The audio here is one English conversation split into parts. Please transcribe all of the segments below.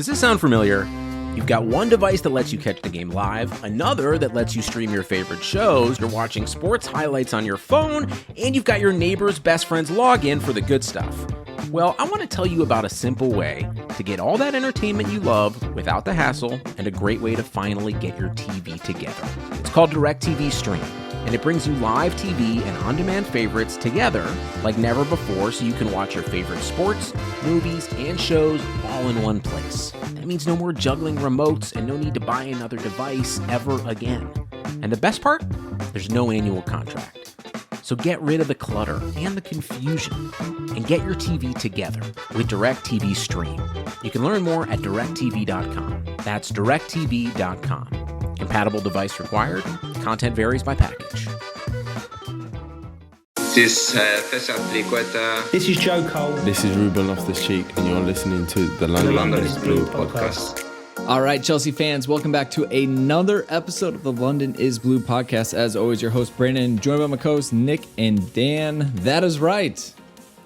Does this sound familiar? You've got one device that lets you catch the game live, another that lets you stream your favorite shows, you're watching sports highlights on your phone, and you've got your neighbor's best friend's login for the good stuff. Well, I want to tell you about a simple way to get all that entertainment you love without the hassle, and a great way to finally get your TV together. It's called DirecTV Stream, and it brings you live TV and on-demand favorites together like never before, so you can watch your favorite sports, movies, and shows all in one place. That means no more juggling remotes and no need to buy another device ever again. And the best part? There's no annual contract. So get rid of the clutter and the confusion and get your TV together with DirecTV Stream. You can learn more at directtv.com. That's directtv.com. Compatible device required. Content varies by package. This is This is Joe Cole. This is Ruben Loftus-Cheek, and you're listening to the London is Blue podcast. All right, Chelsea fans, welcome back to another episode of the London is Blue podcast. As always, your host, Brandon, joined by my co-hosts, Nick and Dan. That is right.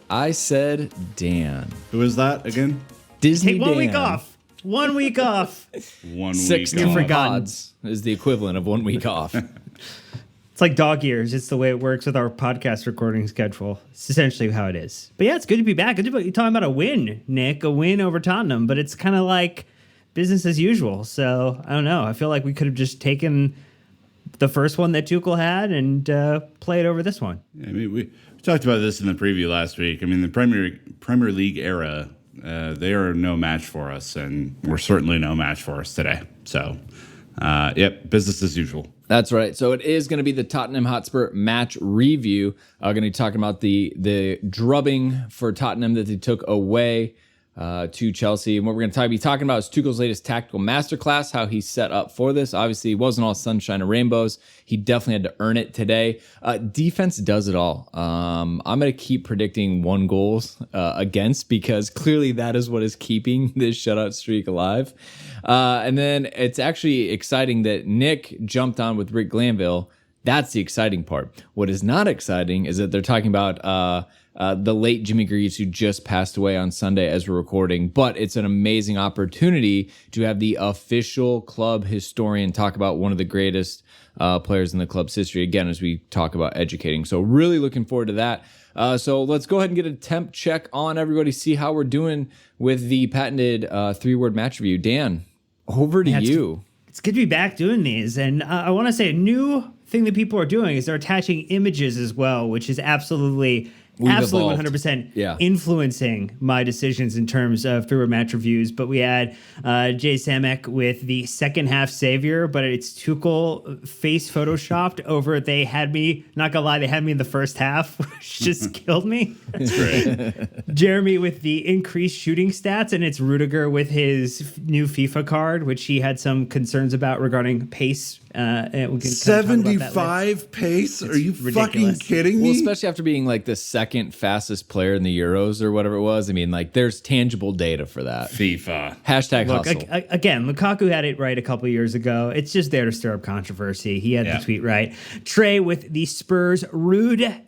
I said Dan. Who is that again? Disney Take 1 Dan. week off. 1 week off. 1 Six week different off. odds is the equivalent of 1 week off. It's like dog years. It's the way it works with our podcast recording schedule. It's essentially how it is. But yeah, it's good to be back. You're talking about a win, Nick, a win over Tottenham, but it's kind of like business as usual. So I don't know. I feel like we could have just taken the first one that Tuchel had and played over this one. I mean, we talked about this in the preview last week. I mean, the Premier League era, they are no match for us, and we're certainly no match for us today. So, yep, business as usual. That's right. So it is going to be the Tottenham Hotspur match review. Going to be talking about the drubbing for Tottenham that they took away to Chelsea. And what we're going to be talking about is Tuchel's latest tactical masterclass, how he set up for this. Obviously, it wasn't all sunshine and rainbows. He definitely had to earn it today. Defense does it all. I'm going to keep predicting 1 goals against, because clearly that is what is keeping this shutout streak alive. And then it's actually exciting that Nick jumped on with Rick Glanville. That's the exciting part. What is not exciting is that they're talking about the late Jimmy Greaves, who just passed away on Sunday as we're recording. But it's an amazing opportunity to have the official club historian talk about one of the greatest players in the club's history, again, as we talk about educating. So really looking forward to that. So let's go ahead and get a temp check on everybody, see how we're doing with the patented 3-word match review. Dan, over to you. It's good to be back doing these. And I want to say a new thing that people are doing is they're attaching images as well, which is absolutely evolved. 100% influencing my decisions in terms of 3-word match reviews. But we had Jay Samek with the second half savior, but it's Tuchel face photoshopped over. They had me, not gonna lie, they had me in the first half, which just killed me. That's great. Jeremy with the increased shooting stats, and it's Rudiger with his new FIFA card, which he had some concerns about regarding pace. And we can 75 pace? Are you fucking kidding me? Well, especially after being like the second fastest player in the Euros or whatever it was. I mean, like, there's tangible data for that. FIFA. Hashtag Look, hustle. again, Lukaku had it right a couple years ago. It's just there to stir up controversy. He had the tweet right. Trey with the Spurs rude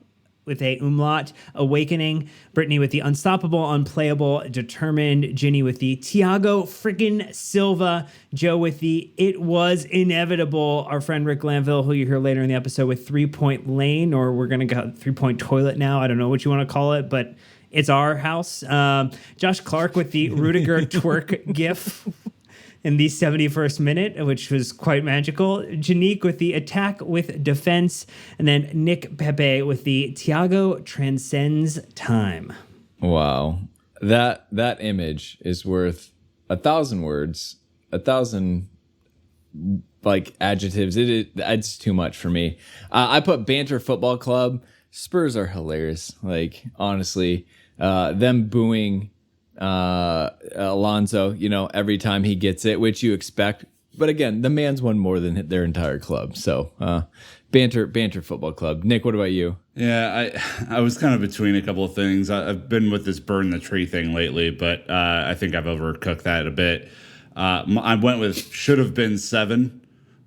with a umlaut, awakening. Brittany with the unstoppable, unplayable, determined. Ginny with the Thiago freaking Silva. Joe with the it was inevitable. Our friend Rick Glanville, who you hear later in the episode, with 3-point lane, or we're going to go 3-point toilet now. I don't know what you want to call it, but it's our house. Josh Clark with the Rudiger twerk gif in the 71st minute, which was quite magical. Janique with the attack with defense. And then Nick Pepe with the Thiago transcends time. Wow. That image is worth 1,000 words, 1,000 like adjectives. It's too much for me. I put Banter Football Club. Spurs are hilarious. Like, honestly, them booing Alonso, every time he gets it, which you expect. But again, the man's won more than their entire club. So Banter Football Club. Nick, what about you? Yeah, I was kind of between a couple of things. I've been with this burn the tree thing lately, but I think I've overcooked that a bit. I went with should have been 7.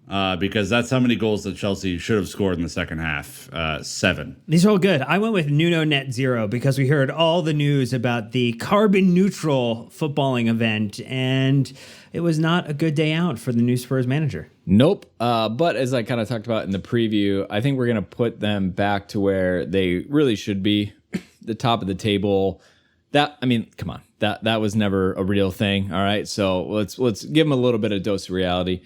because that's how many goals that Chelsea should have scored in the second half. 7. These are all good. I went with Nuno Net Zero because we heard all the news about the carbon neutral footballing event, and it was not a good day out for the new Spurs manager. Nope. But as I kind of talked about in the preview, I think we're going to put them back to where they really should be, the top of the table. Come on. That was never a real thing. All right. So let's give them a little bit of dose of reality.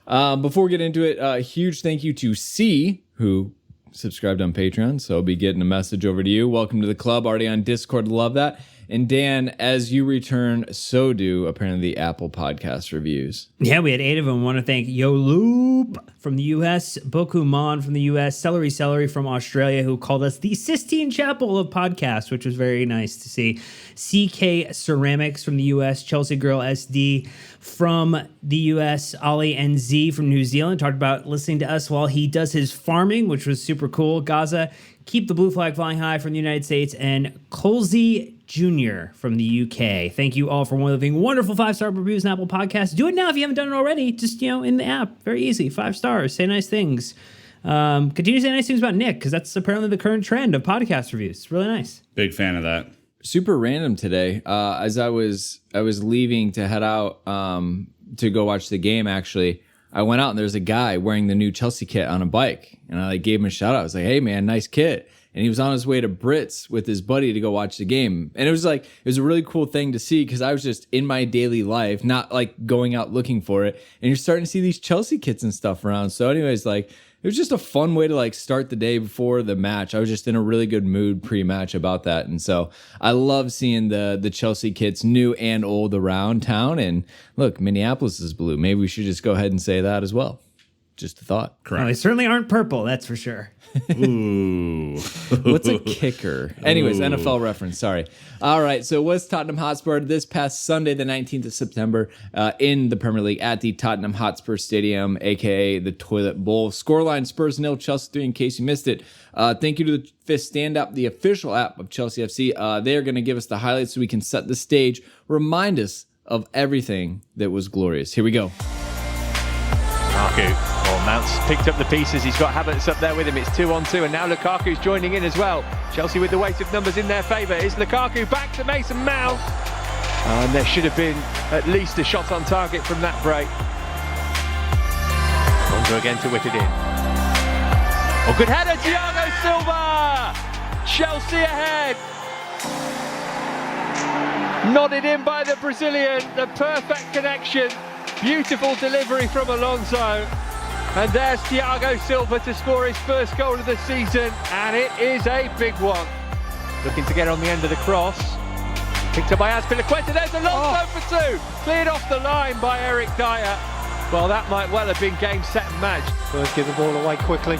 Before we get into it, a huge thank you to C, who subscribed on Patreon. So I'll be getting a message over to you. Welcome to the club. Already on Discord. Love that. And Dan, as you return, so do apparently the Apple Podcast reviews. Yeah, we had 8 of them. Want to thank Yo Loop from the U.S., Boku Mon from the U.S., Celery from Australia, who called us the Sistine Chapel of podcasts, which was very nice to see. CK Ceramics from the U.S., Chelsea Girl SD from the U.S., Ollie NZ from New Zealand talked about listening to us while he does his farming, which was super cool. Gaza, Keep the Blue Flag Flying High from the United States, and Colsey Jr. from the UK. Thank you all for leaving wonderful 5-star reviews on Apple Podcasts. Do it now if you haven't done it already. Just, in the app. Very easy. 5 stars. Say nice things. Continue to say nice things about Nick, because that's apparently the current trend of podcast reviews. It's really nice. Big fan of that. Super random today. As I was leaving to head out to go watch the game, actually, I went out and there's a guy wearing the new Chelsea kit on a bike. And I gave him a shout out. I was like, hey, man, nice kit. And he was on his way to Brits with his buddy to go watch the game. And it was a really cool thing to see because I was just in my daily life, not like going out looking for it. And you're starting to see these Chelsea kits and stuff around. So anyways, it was just a fun way to start the day before the match. I was just in a really good mood pre-match about that. And so I love seeing the Chelsea kits, new and old, around town. And look, Minneapolis is blue. Maybe we should just go ahead and say that as well. Just a thought. Correct. Well, they certainly aren't purple, that's for sure. Ooh. What's a kicker? Anyways, NFL reference, sorry. All right, so what's Tottenham Hotspur this past Sunday, the 19th of September, in the Premier League at the Tottenham Hotspur Stadium, a.k.a. the Toilet Bowl. Scoreline, Spurs 0, Chelsea 3, in case you missed it. Thank you to the Fifth Stand Up, the official app of Chelsea FC. They are going to give us the highlights so we can set the stage, remind us of everything that was glorious. Here we go. Lukaku, Mount's picked up the pieces, he's got Havertz up there with him, it's 2-on-2, and now Lukaku's joining in as well. Chelsea with the weight of numbers in their favour. Is Lukaku back to Mason Mount? And there should have been at least a shot on target from that break. Lonzo again to whip it in. Oh, good header, Thiago Silva! Chelsea ahead! Nodded in by the Brazilian, the perfect connection. Beautiful delivery from Alonso. And there's Thiago Silva to score his first goal of the season, and it is a big one. Looking to get on the end of the cross. Picked up by Azpilicueta, there's Alonso for 2. Cleared off the line by Eric Dyer. Well, that might well have been game, set and match. Spurs give the ball away quickly.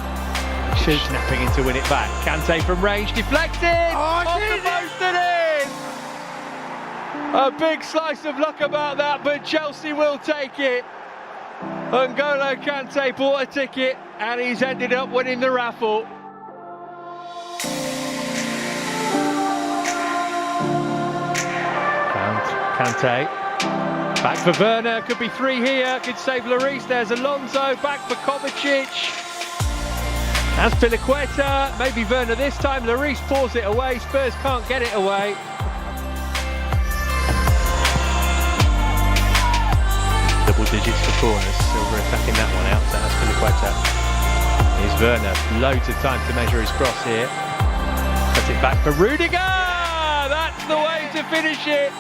Shoot, snapping in to win it back. Kante from range, deflected! Off the post and in! A big slice of luck about that, but Chelsea will take it. N'Golo Kante bought a ticket and he's ended up winning the raffle. Kante, back for Werner, could be 3 here, could save Lloris. There's Alonso, back for Kovacic. Azpilicueta, maybe Werner this time. Lloris paws it away, Spurs can't get it away. Double digits for corners, Silva attacking that one out to Azpilicueta. Here's Werner, loads of time to measure his cross here. Puts it back for Rudiger! That's the way to finish it!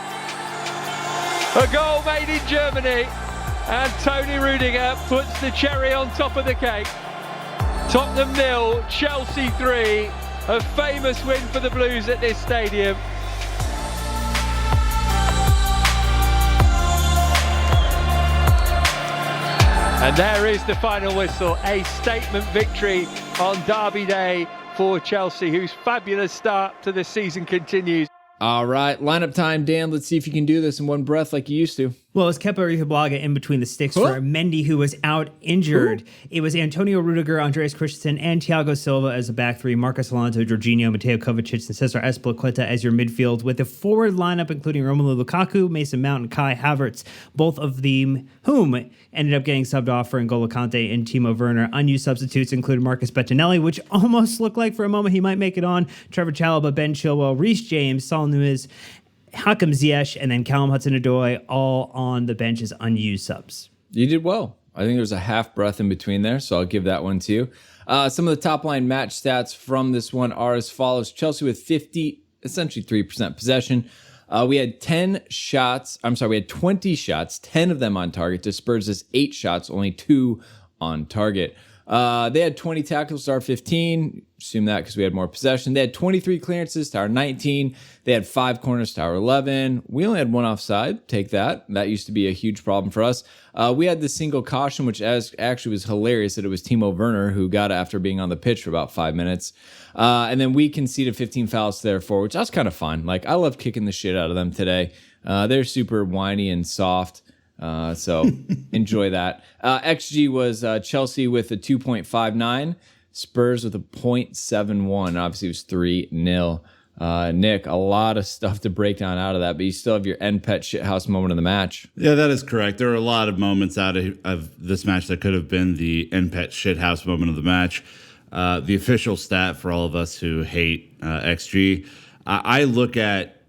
A goal made in Germany, and Tony Rudiger puts the cherry on top of the cake. Tottenham 0, Chelsea 3, a famous win for the Blues at this stadium. And there is the final whistle, a statement victory on Derby Day for Chelsea, whose fabulous start to the season continues. All right, lineup time, Dan. Let's see if you can do this in one breath like you used to. Well, it was Kepa Arrizabalaga in between the sticks for Mendy, who was out injured. It was Antonio Rudiger, Andreas Christensen, and Thiago Silva as the back three, Marcos Alonso, Jorginho, Mateo Kovacic, and Cesar Azpilicueta as your midfield, with a forward lineup including Romelu Lukaku, Mason Mount, and Kai Havertz, both of them whom ended up getting subbed off for N'Golo Kante and Timo Werner. Unused substitutes included Marcus Bettinelli, which almost looked like for a moment he might make it on, Trevor Chalobah, Ben Chilwell, Reece James, Saul Nunez, Hakim Ziyech, and then Callum Hudson-Odoi, all on the bench as unused subs. You did well. I think there's a half breath in between there, so I'll give that one to you. Some of the top line match stats from this one are as follows. Chelsea with 50, essentially 3% possession. We had 20 shots, 10 of them on target. To Spurs' 8 shots, only 2 on target. They had 20 tackles to our 15. Assume that because we had more possession. They had 23 clearances to our 19. They had 5 corners to our 11. We only had 1 offside. Take that. That used to be a huge problem for us. We had the single caution, which actually was hilarious that it was Timo Werner who got it after being on the pitch for about 5 minutes. And then we conceded 15 fouls to their 4, which I was kind of fine. Like, I love kicking the shit out of them today. They're super whiny and soft. So enjoy that. XG was Chelsea with a 2.59, Spurs with a 0.71. Obviously, it was 3-0. Nick, a lot of stuff to break down out of that, but you still have your NPET shithouse moment of the match. Yeah, that is correct. There are a lot of moments out of this match that could have been the NPET shithouse moment of the match. The official stat for all of us who hate XG, I look at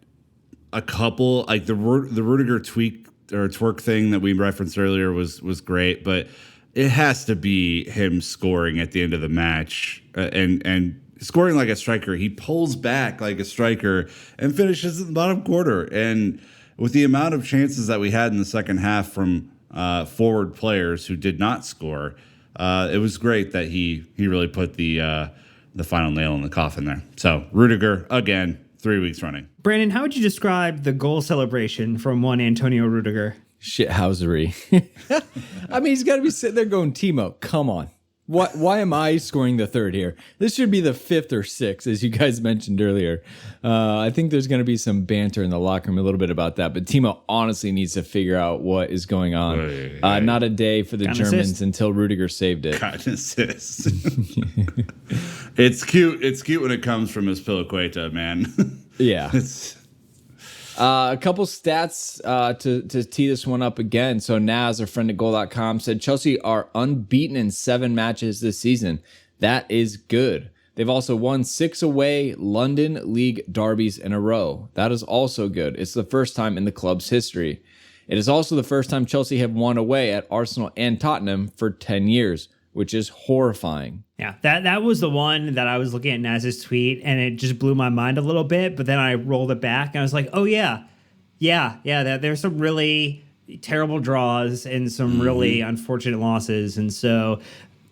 a couple, like the Rudiger tweak or twerk thing that we referenced earlier was great, but it has to be him scoring at the end of the match and scoring like a striker. He pulls back like a striker and finishes in the bottom quarter. And with the amount of chances that we had in the second half from forward players who did not score, it was great that he really put the final nail in the coffin there. So Rudiger again, 3 weeks running. Brandon, how would you describe the goal celebration from one Antonio Rudiger? Shithousery. I mean, he's got to be sitting there going, Timo, come on. Why am I scoring the third here? This should be the 5th or 6th, as you guys mentioned earlier. I think there's going to be some banter in the locker room a little bit about that, but Timo honestly needs to figure out what is going on. Not a day for the Germans until Rudiger saved it. God assist. It's cute. It's cute when it comes from Azpilicueta, man. Yeah. A couple stats to tee this one up again. So Naz, our friend at goal.com, said Chelsea are unbeaten in 7 matches this season. That is good. They've also won 6 away London League derbies in a row. That is also good. It's the first time in the club's history. It is also the first time Chelsea have won away at Arsenal and Tottenham for 10 years, which is horrifying. Yeah, that was the one that I was looking at Naz's tweet, and it just blew my mind a little bit. But then I rolled it back, and I was like, oh, yeah. There's some really terrible draws and some really unfortunate losses. And so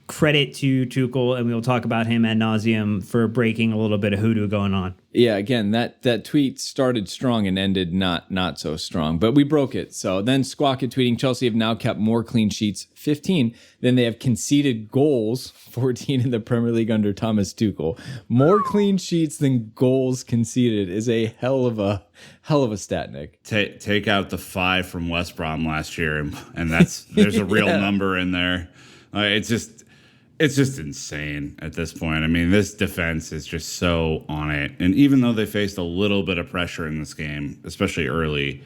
credit to Tuchel, and we'll talk about him ad nauseum for breaking a little bit of hoodoo going on. Yeah, again, that tweet started strong and ended not so strong, but we broke it. So then Squawk tweeting, Chelsea have now kept more clean sheets, 15, than they have conceded goals, 14 in the Premier League under Thomas Tuchel. More clean sheets than goals conceded is a hell of a stat, Nick. Take out the 5 from West Brom last year, and there's a real number in there. It's just insane at this point. I mean, this defense is just so on it. And even though they faced a little bit of pressure in this game, especially early,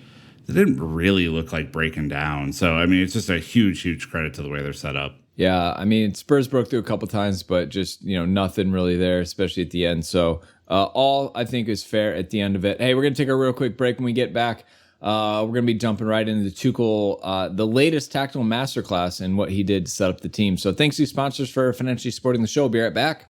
they didn't really look like breaking down. So, I mean, it's just a huge credit to the way they're set up. Yeah, I mean, Spurs broke through a couple times, but just, nothing really there, especially at the end. So all I think is fair at the end of it. Hey, we're going to take a real quick break. When we get back, we're going to be jumping right into Tuchel, the latest tactical masterclass and what he did to set up the team. So thanks to sponsors for financially supporting the show. We'll be right back.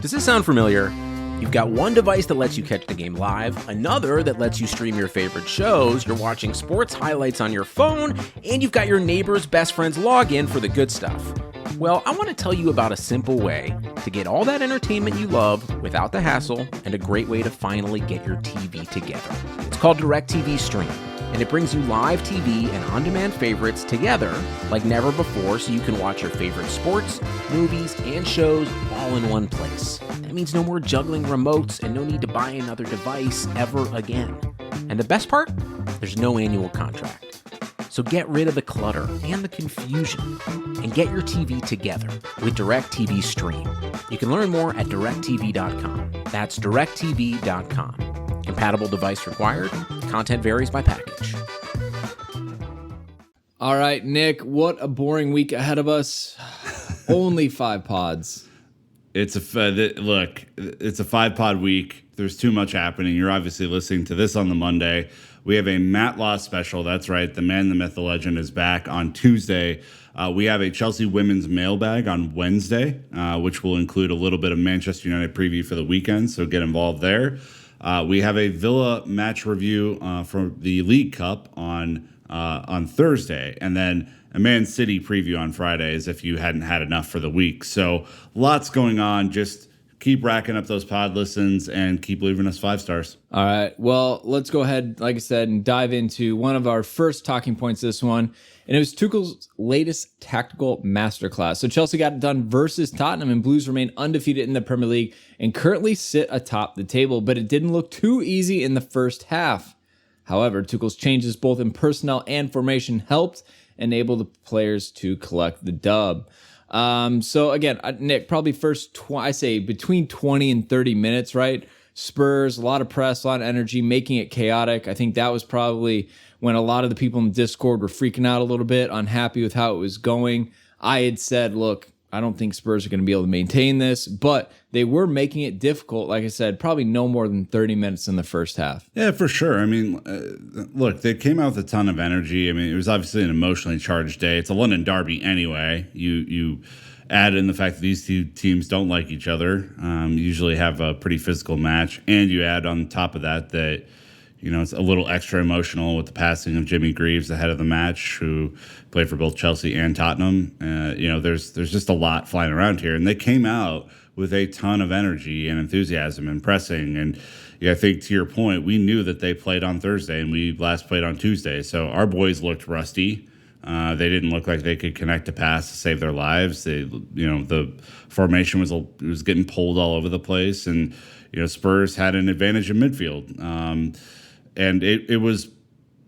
Does this sound familiar? You've got one device that lets you catch the game live, another that lets you stream your favorite shows, you're watching sports highlights on your phone, and you've got your neighbor's best friend's login for the good stuff. Well, I want to tell you about a simple way to get all that entertainment you love without the hassle, and a great way to finally get your TV together. It's called DirecTV Stream, and it brings you live TV and on-demand favorites together like never before, so you can watch your favorite sports, movies, and shows all in one place. That means no more juggling remotes and no need to buy another device ever again. And the best part? There's no annual contract. So get rid of the clutter and the confusion and get your TV together with DirecTV Stream. You can learn more at directtv.com. That's directtv.com. Compatible device required. Content varies by package. All right, Nick, what a boring week ahead of us. Only 5 pods. It's a 5-pod week. There's too much happening. You're obviously listening to this on the Monday. We have a Matt Law special. That's right. The man, the myth, the legend is back on Tuesday. We have a Chelsea women's mailbag on Wednesday, which will include a little bit of Manchester United preview for the weekend. So get involved there. We have a Villa match review for the League Cup on Thursday, and then a Man City preview on Friday, as if you hadn't had enough for the week. So lots going on. Just keep racking up those pod listens and keep leaving us 5 stars. All right. Well, let's go ahead, like I said, and dive into one of our first talking points this one. And it was Tuchel's latest tactical masterclass. So Chelsea got it done versus Tottenham, and Blues remain undefeated in the Premier League and currently sit atop the table. But it didn't look too easy in the first half. However, Tuchel's changes both in personnel and formation helped enable the players to collect the dub. So again, Nick, probably first, I say between 20 and 30 minutes, right? Spurs, a lot of press, a lot of energy, making it chaotic. I think that was probably when a lot of the people in Discord were freaking out a little bit, unhappy with how it was going. I had said, look, I don't think Spurs are going to be able to maintain this, but they were making it difficult. Like I said, probably no more than 30 minutes in the first half. Yeah, for sure. I mean, look, they came out with a ton of energy. I mean, it was obviously an emotionally charged day. It's a London derby anyway. You add in the fact that these two teams don't like each other, usually have a pretty physical match, and you add on top of that it's a little extra emotional with the passing of Jimmy Greaves ahead of the match, who played for both Chelsea and Tottenham. There's just a lot flying around here, and they came out with a ton of energy and enthusiasm and pressing. And I think to your point, we knew that they played on Thursday, and we last played on Tuesday. So our boys looked rusty. They didn't look like they could connect a pass to save their lives. The formation was getting pulled all over the place, and Spurs had an advantage in midfield. And it was,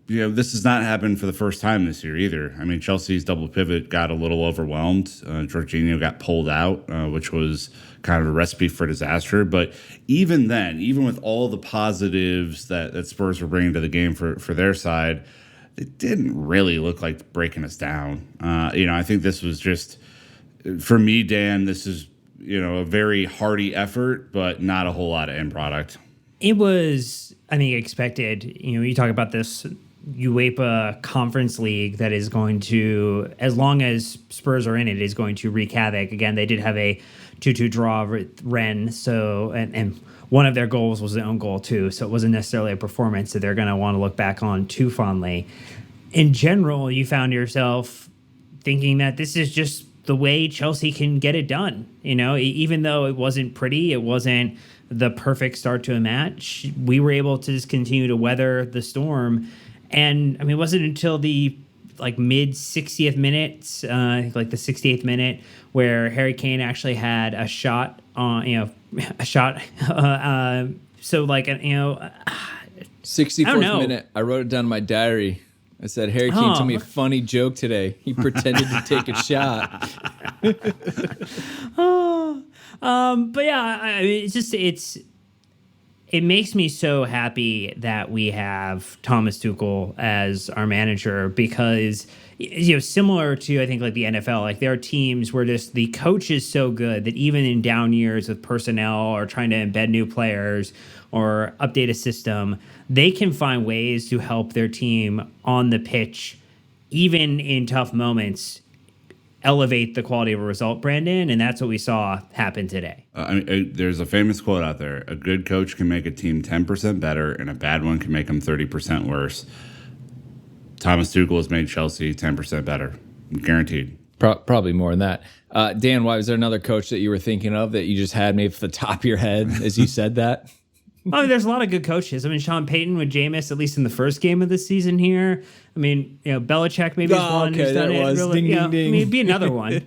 this has not happened for the first time this year either. I mean, Chelsea's double pivot got a little overwhelmed. Jorginho got pulled out, which was kind of a recipe for disaster. But even then, even with all the positives that Spurs were bringing to the game for their side, it didn't really look like breaking us down. I think this was just, for me, Dan, this is, a very hearty effort, but not a whole lot of end product. It was, expected. You talk about this UEFA Conference League that is going to, as long as Spurs are in it, is going to wreak havoc. Again, they did have a 2-2 draw with Rennes, so and one of their goals was their own goal too, so it wasn't necessarily a performance that they're going to want to look back on too fondly. In general, you found yourself thinking that this is just the way Chelsea can get it done. Even though it wasn't pretty, it wasn't the perfect start to a match, we were able to just continue to weather the storm. And it wasn't until the mid 60th minute, the 68th minute, where Harry Kane actually had a shot on, a shot. 64th minute, I wrote it down in my diary. I said, Harry Kane told me a funny joke today. He pretended to take a shot. But yeah, it makes me so happy that we have Thomas Tuchel as our manager, because similar to, I think, the NFL, there are teams where just the coach is so good that even in down years with personnel or trying to embed new players or update a system, they can find ways to help their team on the pitch, even in tough moments, elevate the quality of a result, Brandon, and that's what we saw happen today. There's a famous quote out there: a good coach can make a team 10% better, and a bad one can make them 30% worse. Thomas Tuchel has made Chelsea 10% better, guaranteed. Probably more than that. Dan, why was there another coach that you were thinking of that you just had maybe off the top of your head as you said that? There's a lot of good coaches. Sean Payton with Jameis, at least in the first game of the season here. Belichick maybe is one who's done it. Really, ding, ding. It'd be another one.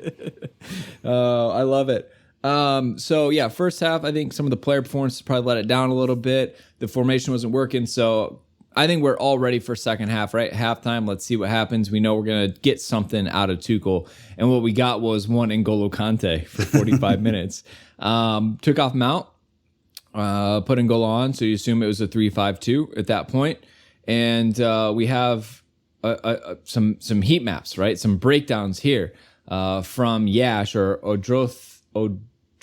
Oh, I love it. First half, I think some of the player performances probably let it down a little bit. The formation wasn't working, so I think we're all ready for second half, right? Halftime, let's see what happens. We know we're going to get something out of Tuchel. And what we got was one N'Golo Kante for 45 minutes. Took off Mount, put N'Golo on, so you assume it was a 3-5-2 at that point. And we have some heat maps, right? Some breakdowns here from Yash or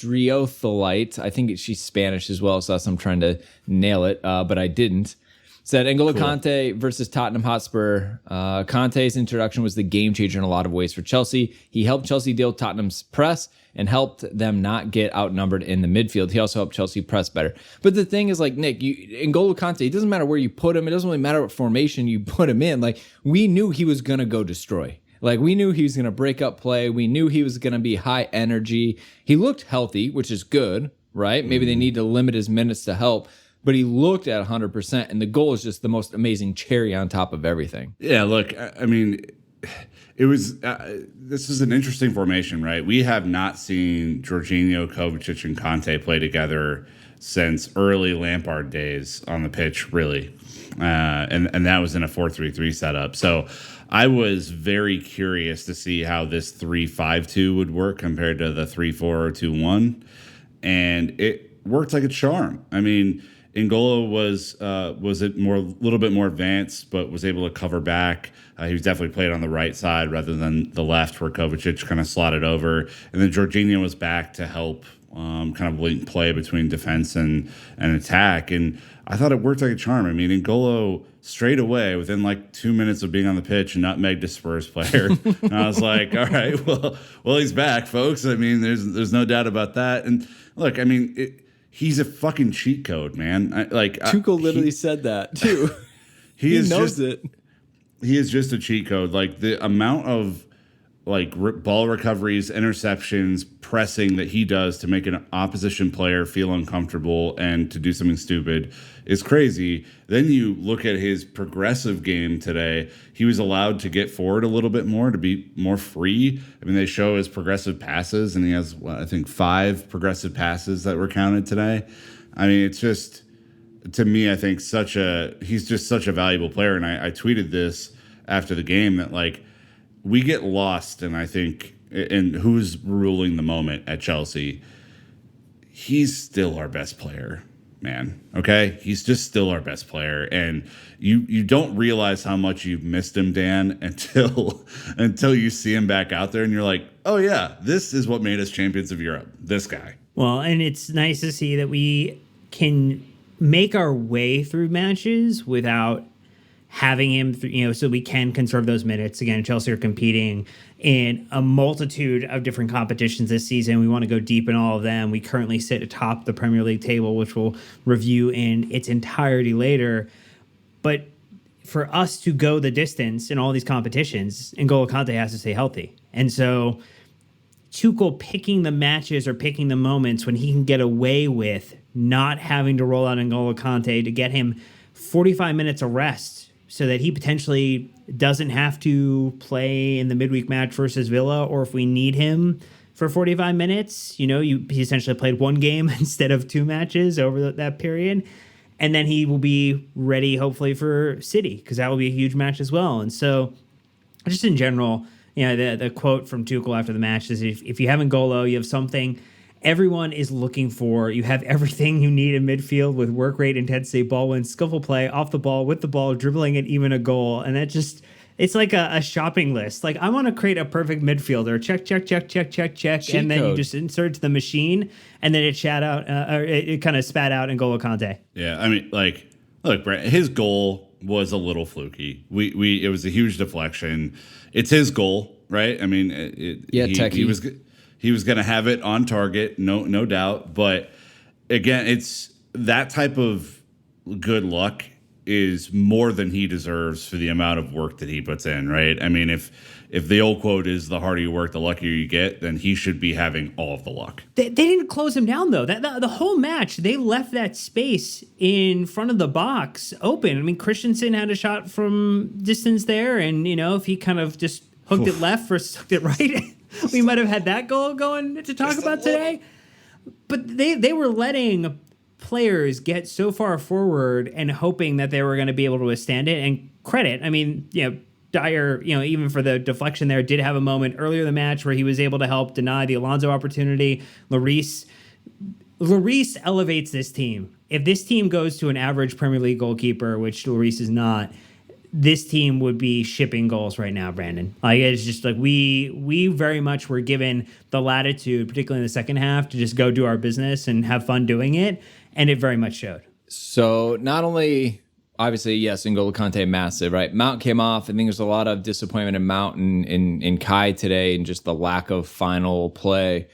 Odriotholite. I think she's Spanish as well, so that's I'm trying to nail it, but I didn't. Said N'Golo Kante versus Tottenham Hotspur. Kante's introduction was the game changer in a lot of ways for Chelsea. He helped Chelsea deal with Tottenham's press and helped them not get outnumbered in the midfield. He also helped Chelsea press better. But the thing is, like, Nick, N'Golo Kante, it doesn't matter where you put him. It doesn't really matter what formation you put him in. Like, we knew he was going to go destroy. Like, we knew he was going to break up play. We knew he was going to be high energy. He looked healthy, which is good, right? Maybe they need to limit his minutes to help. But he looked at 100%, and the goal is just the most amazing cherry on top of everything. Yeah, look, I mean, it was this is an interesting formation, right? We have not seen Jorginho, Kovacic, and Kante play together since early Lampard days on the pitch, really. And that was in a 4-3-3 setup. So I was very curious to see how this 3-5-2 would work compared to the 3-4-2-1. And it worked like a charm. I mean, N'Golo was a little bit more advanced, but was able to cover back. He was definitely played on the right side rather than the left, where Kovacic kind of slotted over. And then Jorginho was back to help kind of link play between defense and attack. And I thought it worked like a charm. I mean, N'Golo straight away, within like 2 minutes of being on the pitch, nutmegged a Spurs player. And I was like, all right, well, he's back, folks. I mean, there's no doubt about that. And look, I mean, he's a fucking cheat code, man. Tuchel literally said that too. He knows it. He is just a cheat code. Like, the amount of ball recoveries, interceptions, pressing that he does to make an opposition player feel uncomfortable and to do something stupid is crazy. Then you look at his progressive game today. He was allowed to get forward a little bit more, to be more free. I mean, they show his progressive passes, and he has, I think, 5 progressive passes that were counted today. I mean, it's just, to me, I think he's just such a valuable player. And I tweeted this after the game that, like, we get lost, and I think, in who's ruling the moment at Chelsea. He's still our best player, man. Okay? He's just still our best player. And you don't realize how much you've missed him, Dan, until you see him back out there, and you're like, oh yeah, this is what made us champions of Europe. This guy. Well, and it's nice to see that we can make our way through matches without having him, so we can conserve those minutes. Again, Chelsea are competing in a multitude of different competitions this season. We want to go deep in all of them. We currently sit atop the Premier League table, which we'll review in its entirety later. But for us to go the distance in all these competitions, N'Golo Kante has to stay healthy. And so Tuchel picking the matches or picking the moments when he can get away with not having to roll out N'Golo Kante to get him 45 minutes of rest, so that he potentially doesn't have to play in the midweek match versus Villa, or if we need him for 45 minutes, he essentially played 1 game instead of 2 matches over that period. And then he will be ready, hopefully, for City, because that will be a huge match as well. And so just in general, the quote from Tuchel after the match is, if you have N'Golo, you have something everyone is looking for. You have everything you need in midfield with work rate, intensity, ball wins, skillful play, off the ball, with the ball, dribbling, and even a goal. And that just, it's like a shopping list. Like, I want to create a perfect midfielder. Check, check, check, check, check, check. Cheat and then code. You just insert to the machine, and then it kind of spat out N'Golo Kante. Yeah, I mean, look, Brent, his goal was a little fluky. It was a huge deflection. It's his goal, right? I mean, he was going to have it on target, no doubt. But again, it's that type of good luck is more than he deserves for the amount of work that he puts in, right? I mean, if the old quote is the harder you work, the luckier you get, then he should be having all of the luck. They didn't close him down, though. The whole match, they left that space in front of the box open. I mean, Christensen had a shot from distance there, and, if he kind of just hooked it left versus hooked it right, we might have had that goal going to talk about today. But they were letting players get so far forward and hoping that they were going to be able to withstand it. And credit, I mean, Dyer, even for the deflection there, did have a moment earlier in the match where he was able to help deny the Alonso opportunity. Lloris elevates this team. If this team goes to an average Premier League goalkeeper, which Lloris is not, this team would be shipping goals right now, Brandon. Like, it's just like we very much were given the latitude, particularly in the second half, to just go do our business and have fun doing it, and it very much showed. So not only, obviously, yes, N'Golo Kante, massive, right? Mount came off. I think there's a lot of disappointment in Mount and in Kai today, and just the lack of final play.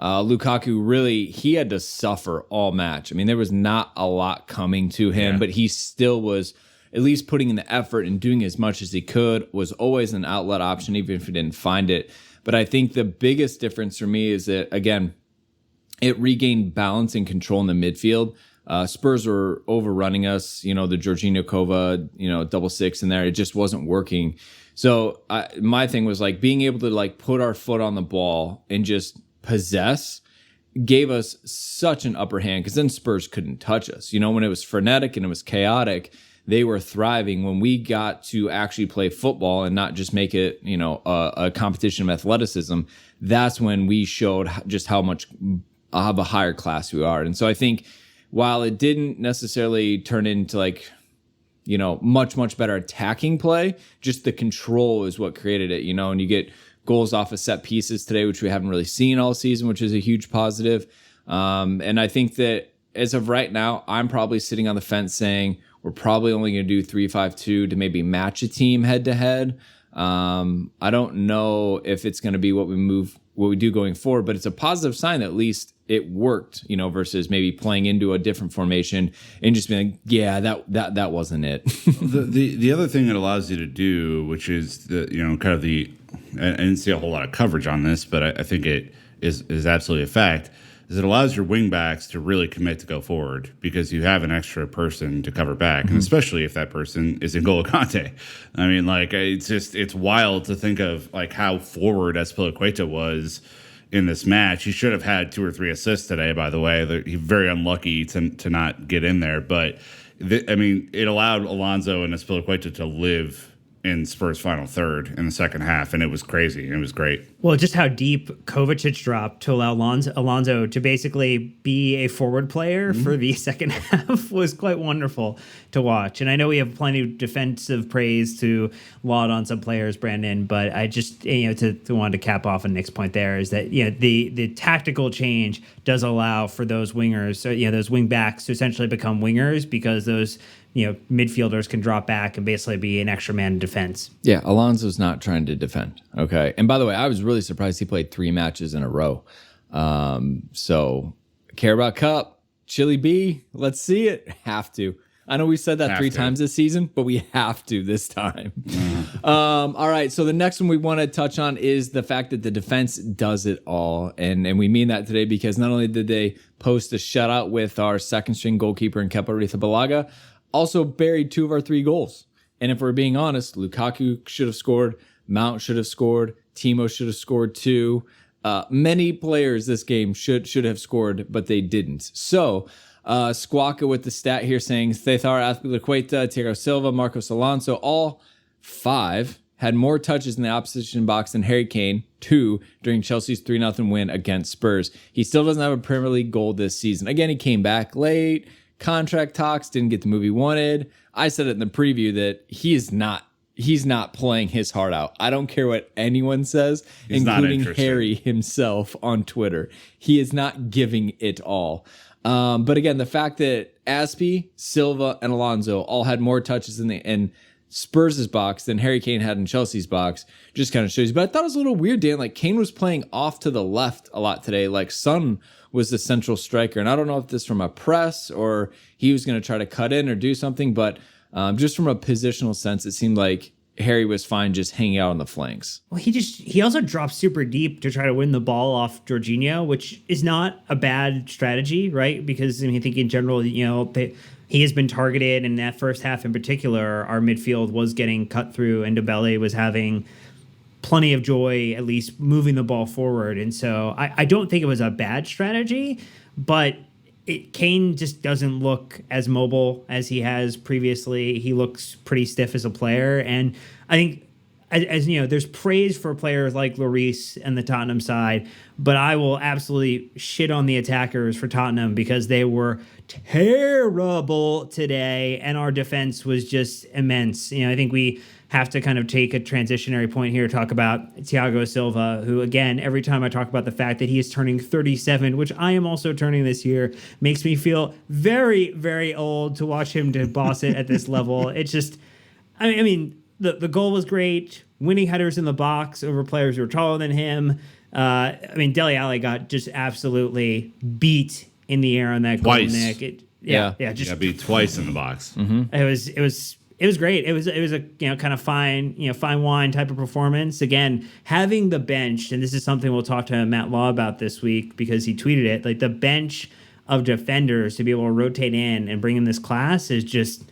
Lukaku, really, he had to suffer all match. I mean, there was not a lot coming to him, but he still was at least putting in the effort and doing as much as he could, was always an outlet option, even if he didn't find it. But I think the biggest difference for me is that, again, it regained balance and control in the midfield. Spurs were overrunning us, the Jorginho Kova, double six in there. It just wasn't working. So my thing was like being able to like put our foot on the ball and just possess gave us such an upper hand, because then Spurs couldn't touch us. When it was frenetic and it was chaotic, they were thriving. When we got to actually play football and not just make it, a competition of athleticism, that's when we showed just how much of a higher class we are. And so I think while it didn't necessarily turn into much, much better attacking play, just the control is what created it, and you get goals off of set pieces today, which we haven't really seen all season, which is a huge positive. And I think that as of right now, I'm probably sitting on the fence saying we're probably only going to do 3-5-2 to maybe match a team head to head. I don't know if it's going to be what we do going forward, but it's a positive sign that at least it worked, versus maybe playing into a different formation and just being like, yeah, that wasn't it. the other thing it allows you to do, which is I didn't see a whole lot of coverage on this, but I think it is absolutely a fact, is it allows your wing backs to really commit to go forward, because you have an extra person to cover back, and especially if that person is N'Golo Kante. I mean, it's wild to think of like how forward Azpilicueta was in this match. He should have had 2 or 3 assists today, by the way. He's very unlucky to not get in there, but it allowed Alonso and Azpilicueta to live in Spurs' final third in the second half, and it was crazy. It was great. Well, just how deep Kovacic dropped to allow Alonso to basically be a forward player for the second half was quite wonderful to watch. And I know we have plenty of defensive praise to laud on some players, Brandon, but I just, to want to cap off on Nick's point there is that, the tactical change does allow for those wingers, those wing backs to essentially become wingers, because those midfielders can drop back and basically be an extra man in defense. Yeah, Alonso's not trying to defend. Okay. And by the way, I was really surprised he played 3 matches in a row. So Carabao Cup, Chile B, let's see it. Have to. I know we said that 3 times this season, but we have to this time. All right. So the next one we want to touch on is the fact that the defense does it all. And we mean that today because not only did they post a shutout with our second string goalkeeper in Kepa Arrizabalaga, also buried 2 of our 3 goals. And if we're being honest, Lukaku should have scored, Mount should have scored, Timo should have scored 2. Many players this game should have scored, but they didn't. So Squawka with the stat here saying Cesar Azpilicueta, Thiago Silva, Marcos Alonso, all 5 had more touches in the opposition box than Harry Kane, 2 during Chelsea's 3-0 win against Spurs. He still doesn't have a Premier League goal this season. Again, he came back late. Contract talks, didn't get the move he wanted. I said it in the preview that he's not playing his heart out. I don't care what anyone says, including Harry himself on Twitter. He is not giving it all. But again, the fact that Aspi, Silva, and Alonso all had more touches in Spurs' box than Harry Kane had in Chelsea's box just kind of shows you. But I thought it was a little weird, Dan. Like, Kane was playing off to the left a lot today. Like, Son was the central striker. And I don't know if this is from a press or he was going to try to cut in or do something. But just from a positional sense, it seemed like Harry was fine just hanging out on the flanks. Well, he also dropped super deep to try to win the ball off Jorginho, which is not a bad strategy, right? Because I think in general, he has been targeted, and that first half in particular, our midfield was getting cut through, and Dembele was having plenty of joy, at least moving the ball forward. And so I don't think it was a bad strategy, but Kane just doesn't look as mobile as he has previously. He looks pretty stiff as a player. And I think, as you know, there's praise for players like Lloris and the Tottenham side, but I will absolutely shit on the attackers for Tottenham because they were terrible today, and our defense was just immense. I think we have to kind of take a transitionary point here, talk about Thiago Silva, who, again, every time I talk about the fact that he is turning 37, which I am also turning this year, makes me feel very, very old to watch him to boss it at this level. It's just, I mean, the goal was great, winning headers in the box over players who were taller than him. Dele Alli got just absolutely beat in the air on that goal, Nick. Just got beat twice in the box. Mm-hmm. It was great. It was a kind of fine wine type of performance. Again, having the bench, and this is something we'll talk to Matt Law about this week because he tweeted it. Like the bench of defenders to be able to rotate in and bring in this class is just.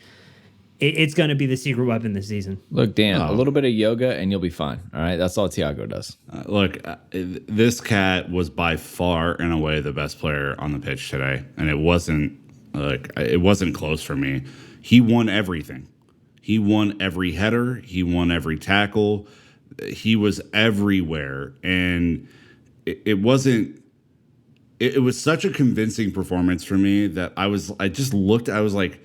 It's going to be the secret weapon this season. Look, Dan, a little bit of yoga and you'll be fine. All right, that's all Thiago does. This cat was by far and away the best player on the pitch today, and it wasn't close for me. He won everything. He won every header. He won every tackle. He was everywhere, and it wasn't. It was such a convincing performance for me that I just looked. I was like,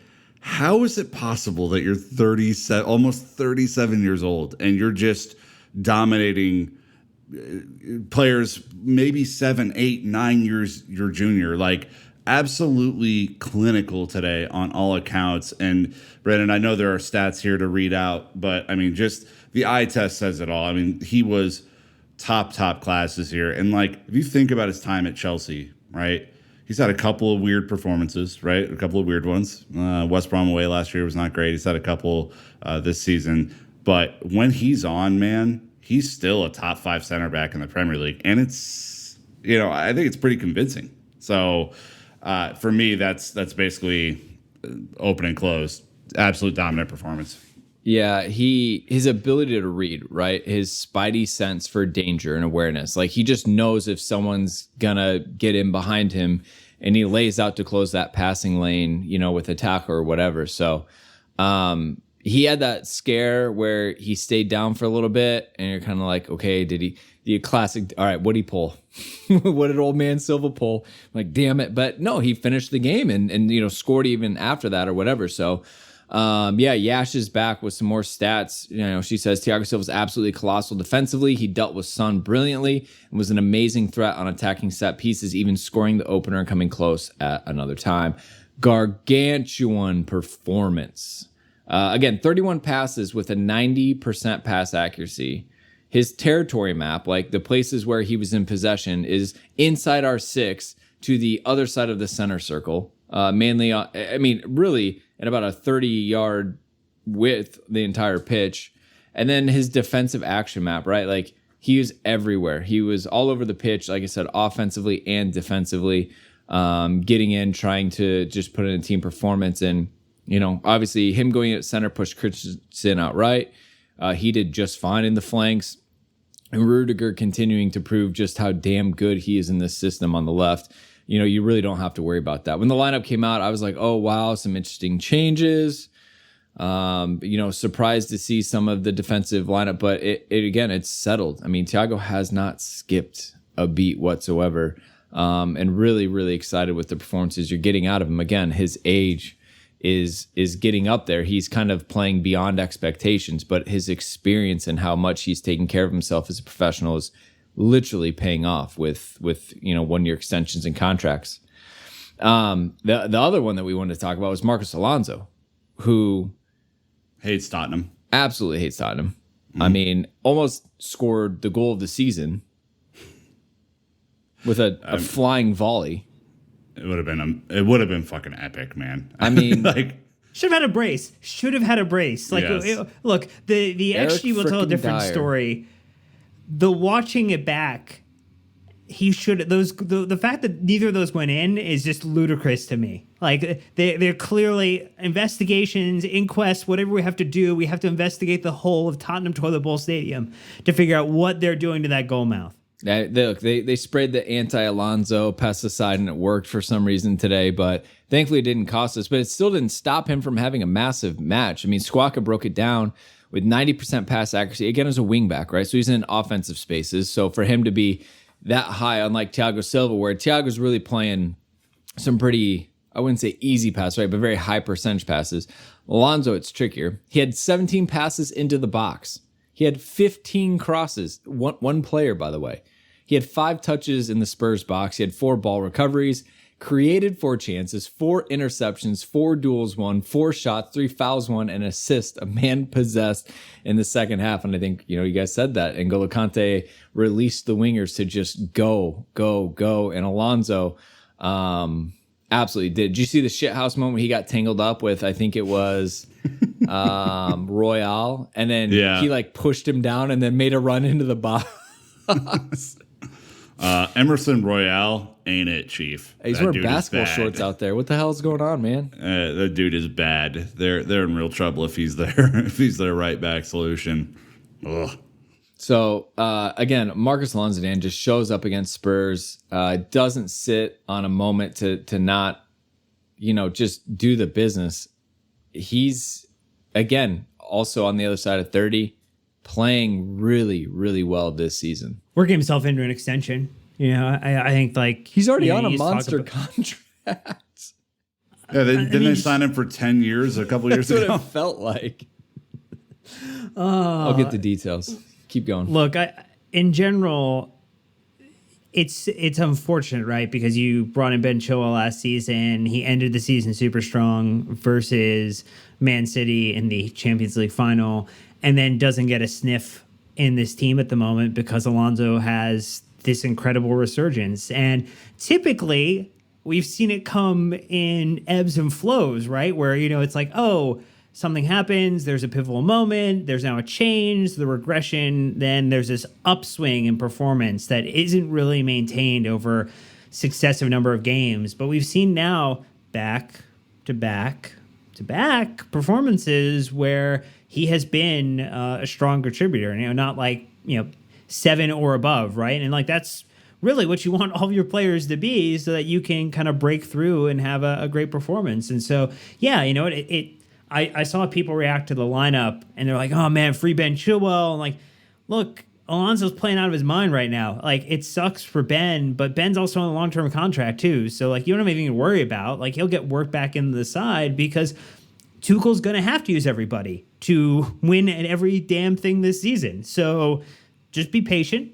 how is it possible that you're 37, almost 37 years old, and you're just dominating players maybe 7, 8, 9 years your junior? Like, absolutely clinical today on all accounts. And Brandon, I know there are stats here to read out, but I mean, just the eye test says it all. I mean, he was top class this year. And like, if you think about his time at Chelsea, right? He's had a couple of weird performances, right? A couple of weird ones. West Brom away last year was not great. He's had a couple this season. But when he's on, man, he's still a top 5 center back in the Premier League. And it's, I think it's pretty convincing. So for me, that's basically open and close. Absolute dominant performance. Yeah, his ability to read, right? His spidey sense for danger and awareness. Like, he just knows if someone's gonna get in behind him, and he lays out to close that passing lane, with a tackle or whatever. So he had that scare where he stayed down for a little bit, and you're kind of like, okay, the classic, all right, what'd he pull? What did old man Silva pull? I'm like, damn it. But no, he finished the game and scored even after that or whatever. So Yash is back with some more stats. She says Thiago Silva is absolutely colossal defensively. He dealt with Son brilliantly and was an amazing threat on attacking set pieces, even scoring the opener and coming close at another time. Gargantuan performance. Again, 31 passes with a 90% pass accuracy. His territory map, like the places where he was in possession, is inside our 6 to the other side of the center circle. Mainly, really at about a 30-yard width, the entire pitch. And then his defensive action map, right? Like, he was everywhere. He was all over the pitch, like I said, offensively and defensively, getting in, trying to just put in a team performance. And, obviously him going at center pushed Christensen out right. He did just fine in the flanks. And Rudiger continuing to prove just how damn good he is in this system on the left. You really don't have to worry about that. When the lineup came out, I was like, oh, wow, some interesting changes. Surprised to see some of the defensive lineup, but it's settled. I mean, Thiago has not skipped a beat whatsoever, and really, really excited with the performances you're getting out of him. Again, his age is getting up there. He's kind of playing beyond expectations, but his experience and how much he's taking care of himself as a professional is literally paying off with 1-year extensions and contracts. The other one that we wanted to talk about was Marcos Alonso, who hates Tottenham. Absolutely hates Tottenham. Mm-hmm. I mean, almost scored the goal of the season with a flying volley. It would have been fucking epic, man. I mean, like, should have had a brace. Like, yes. Look, the Eric XG will tell a different Dyer. story. The watching it back, he should the fact that neither of those went in is just ludicrous to me. Like, they're clearly investigations, inquests, whatever we have to do. We have to investigate the whole of Tottenham Toilet Bowl Stadium to figure out what they're doing to that goal mouth. They sprayed the anti-Alonso pesticide and it worked for some reason today, but thankfully it didn't cost us. But it still didn't stop him from having a massive match. I mean, Squawka broke it down with 90% pass accuracy. Again, as a wingback, right? So he's in offensive spaces. So for him to be that high, unlike Thiago Silva, where Thiago's really playing some pretty, I wouldn't say easy pass, right, but very high percentage passes. Alonso, it's trickier. He had 17 passes into the box. He had 15 crosses. One player, by the way. He had 5 touches in the Spurs box. He had 4 ball recoveries, created 4 chances, 4 interceptions, 4 duels won, 4 shots, 3 fouls won, and an assist, a man possessed in the second half. And I think, you guys said that. N'Golo Kante released the wingers to just go. And Alonso absolutely did. Did you see the shithouse moment he got tangled up with? I think it was Royale. And then he pushed him down and then made a run into the box. Emerson Royale ain't it, Chief. He's wearing basketball shorts out there. What the hell is going on, man? That dude is bad. They're in real trouble if he's there. If he's their right back solution. Ugh. So again, Marcus Alonso just shows up against Spurs. Doesn't sit on a moment to not, just do the business. He's again also on the other side of 30. Playing really, really well this season. Working himself into an extension. I think he's already on a monster contract. Yeah, didn't they sign him for 10 years a couple years ago? That's what it felt like. I'll get the details. Keep going. Look, in general, it's unfortunate, right? Because you brought in Ben Chilwell last season. He ended the season super strong versus Man City in the Champions League final, and then doesn't get a sniff in this team at the moment because Alonso has this incredible resurgence. And typically, we've seen it come in ebbs and flows, right? Where, it's like, oh, something happens, there's a pivotal moment, there's now a change, the regression, then there's this upswing in performance that isn't really maintained over successive number of games. But we've seen now back-to-back performances where he has been a strong contributor, not 7 or above, right? And that's really what you want all of your players to be so that you can kind of break through and have a great performance. And so, I saw people react to the lineup and they're like, oh man, free Ben Chilwell. And look, Alonso's playing out of his mind right now. It sucks for Ben, but Ben's also on a long-term contract too. So you don't have anything to worry about. He'll get work back into the side because Tuchel's going to have to use everybody to win at every damn thing this season. So just be patient.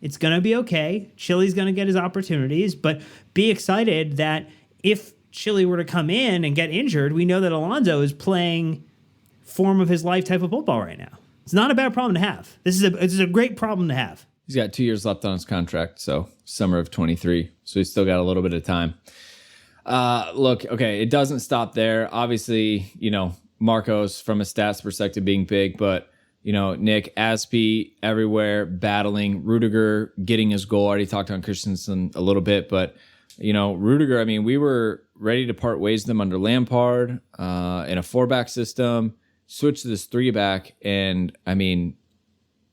It's going to be okay. Chili's going to get his opportunities, but be excited that if Chile were to come in and get injured, we know that Alonso is playing form of his life type of football right now. It's not a bad problem to have. This is a great problem to have. He's got 2 years left on his contract, so summer of 23. So he's still got a little bit of time. Look, okay, it doesn't stop there. Obviously, Marcos from a stats perspective being big, but Nick, Aspi everywhere battling. Rudiger getting his goal. Already talked on Christensen a little bit, but Rudiger, we were ready to part ways with them under Lampard in a 4-back system, switch to this 3-back, and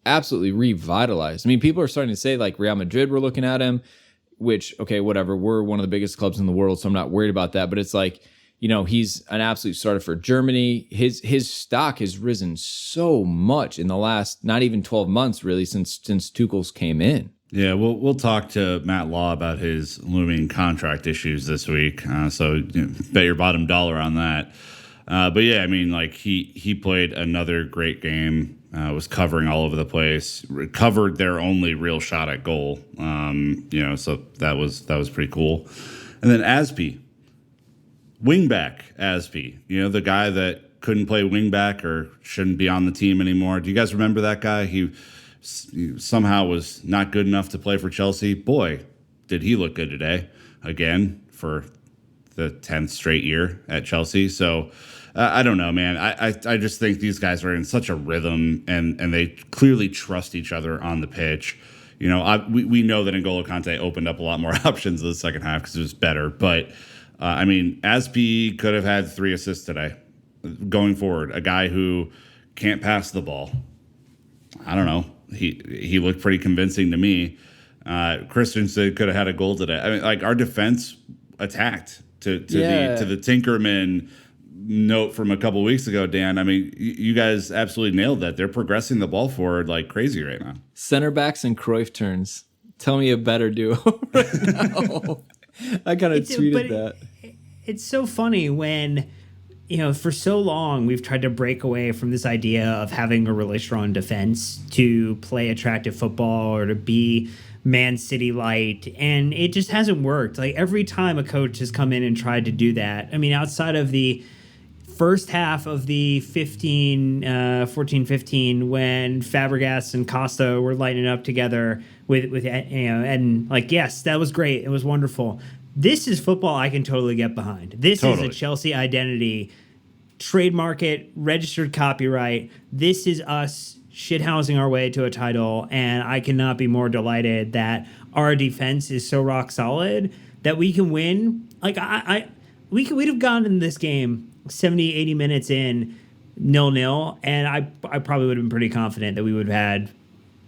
absolutely revitalized. People are starting to say Real Madrid were looking at him, which, okay, whatever. We're one of the biggest clubs in the world, so I'm not worried about that. But it's he's an absolute starter for Germany. His stock has risen so much in the last not even 12 months, really, since Tuchel's came in. Yeah, we'll talk to Matt Law about his looming contract issues this week. So bet your bottom dollar on that. But yeah, he played another great game. Was covering all over the place. Recovered their only real shot at goal. So that was pretty cool. And then Aspi, wingback Aspi. The guy that couldn't play wingback or shouldn't be on the team anymore. Do you guys remember that guy? He somehow was not good enough to play for Chelsea. Boy, did he look good today again for the 10th straight year at Chelsea. So I don't know, man. I just think these guys are in such a rhythm and they clearly trust each other on the pitch. We know that N'Golo Kante opened up a lot more options in the second half because it was better. But Aspi could have had 3 assists today going forward. A guy who can't pass the ball. I don't know. He looked pretty convincing to me. Christensen could have had a goal today. I mean, like, our defense attacked to the Tinkerman note from a couple weeks ago, Dan. I mean, you guys absolutely nailed that. They're progressing the ball forward like crazy right now. Center backs and Cruyff turns. Tell me a better duo right now. I kind of tweeted that. It's so funny when, for so long we've tried to break away from this idea of having a really strong defense to play attractive football or to be Man City light, and it just hasn't worked. Like, every time a coach has come in and tried to do that, I mean, outside of the first half of the 14-15 when Fabregas and Costa were lighting up together with and like, yes, that was great. It was wonderful. This is football I can totally get behind. This is a Chelsea identity. Trademark it, registered copyright. This is us shithousing our way to a title, and I cannot be more delighted that our defense is so rock solid that we can win. Like, we'd have gone in this game 70, 80 minutes in 0-0, and I probably would have been pretty confident that we would have had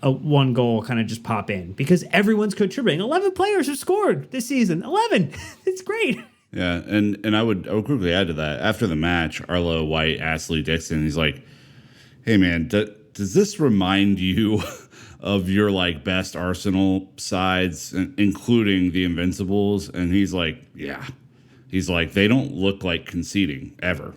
a one goal kind of just pop in because everyone's contributing. 11 players have scored this season. 11. It's great. Yeah, and I would quickly add to that. After the match, Arlo White asked Lee Dixon, he's like, hey, man, does this remind you of your, like, best Arsenal sides, including the Invincibles? And he's like, yeah. He's like, they don't look like conceding ever.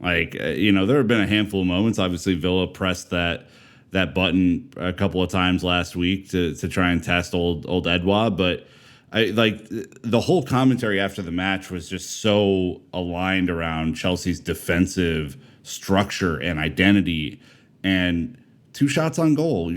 Like, there have been a handful of moments. Obviously, Villa pressed that button a couple of times last week to try and test old Edouard, but the whole commentary after the match was just so aligned around Chelsea's defensive structure and identity, and 2 shots on goal.